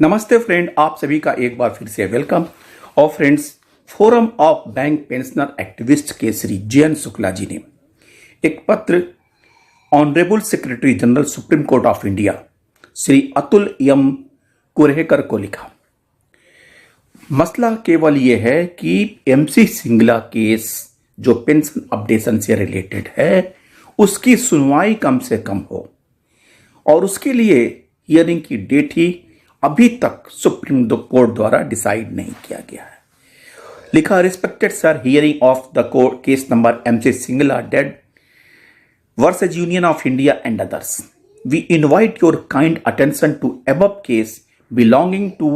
नमस्ते फ्रेंड, आप सभी का एक बार फिर से वेलकम। और friends, forum of bank pensioner activist के श्री जे.एन. शुक्ला जी ने एक पत्र honourable secretary general supreme court of India Shri Atul M Kurhekar को लिखा। मसला केवल ये है कि एमसी सिंगला केस जो पेंशन अपडेशन से रिलेटेड है उसकी सुनवाई कम से कम हो, और उसके लिए हियरिंग की डेट ही अभी तक सुप्रीम कोर्ट द्वारा डिसाइड नहीं किया गया है। लिखा, respected sir, hearing of the court case number MC Singla dead versus Union of India and others, we invite your kind attention to above case belonging to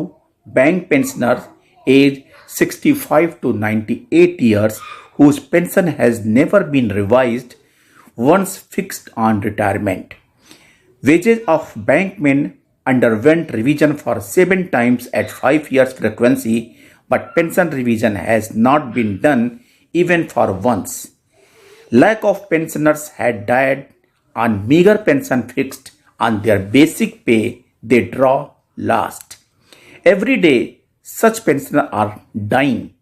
bank pensioners age 65 to 98 years whose pension has never been revised once fixed on retirement. Wages of bankmen underwent revision for 7 times at 5 years frequency, but pension revision has not been done even for once. Lack of pensioners had died on meager pension fixed on their basic pay they draw last. Every day, such pensioners are dying.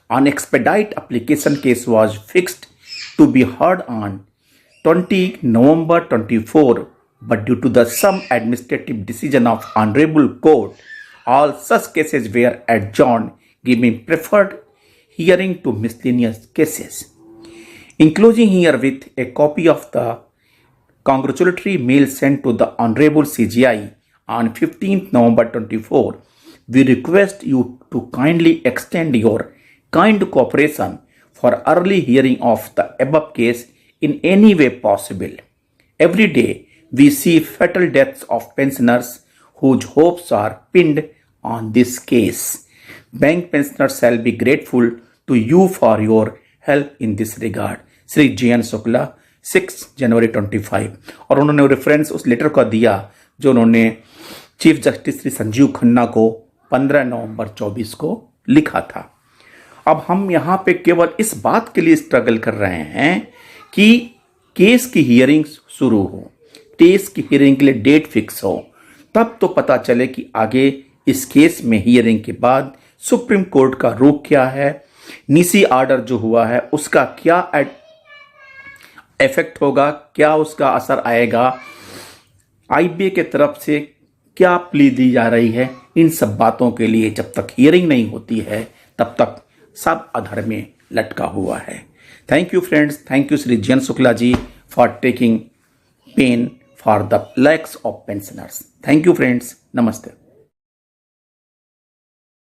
An expedite application case was fixed to be heard on 20 November 24, but due to the some administrative decision of Honorable Court, all such cases were adjourned, giving preferred hearing to miscellaneous cases. Enclosing here with a copy of the congratulatory mail sent to the Honorable CGI on 15th November 24, we request you to kindly extend your kind cooperation for early hearing of the above case in any way possible. Every day, we see fatal deaths of pensioners whose hopes are pinned on this case. Bank pensioners shall be grateful to you for your help in this regard. Shri J N. Shukla, 6 जनवरी 25। और उन्होंने reference उस letter का दिया जो उन्होंने chief justice Shri Sanjeev Khanna को 15 नवंबर 24 को लिखा था। अब हम यहाँ पे केवल इस बात के लिए स्ट्रगल कर रहे हैं कि केस की हियरिंग शुरू हो, केस की हियरिंग के लिए डेट फिक्स हो, तब तो पता चले कि आगे इस केस में हियरिंग के बाद सुप्रीम कोर्ट का रुख क्या है, निसी आर्डर जो हुआ है उसका क्या इफेक्ट होगा, क्या उसका असर आएगा, आईबीए के तरफ से क्या प्ली दी जा रही है। इन सब बातों के लिए जब तक हियरिंग नहीं होती है तब तक सब अधर में लटका हुआ है। Thank you friends, thank you Shri J N. Shukla ji for taking pain for the lakhs of pensioners. Thank you friends. Namaste.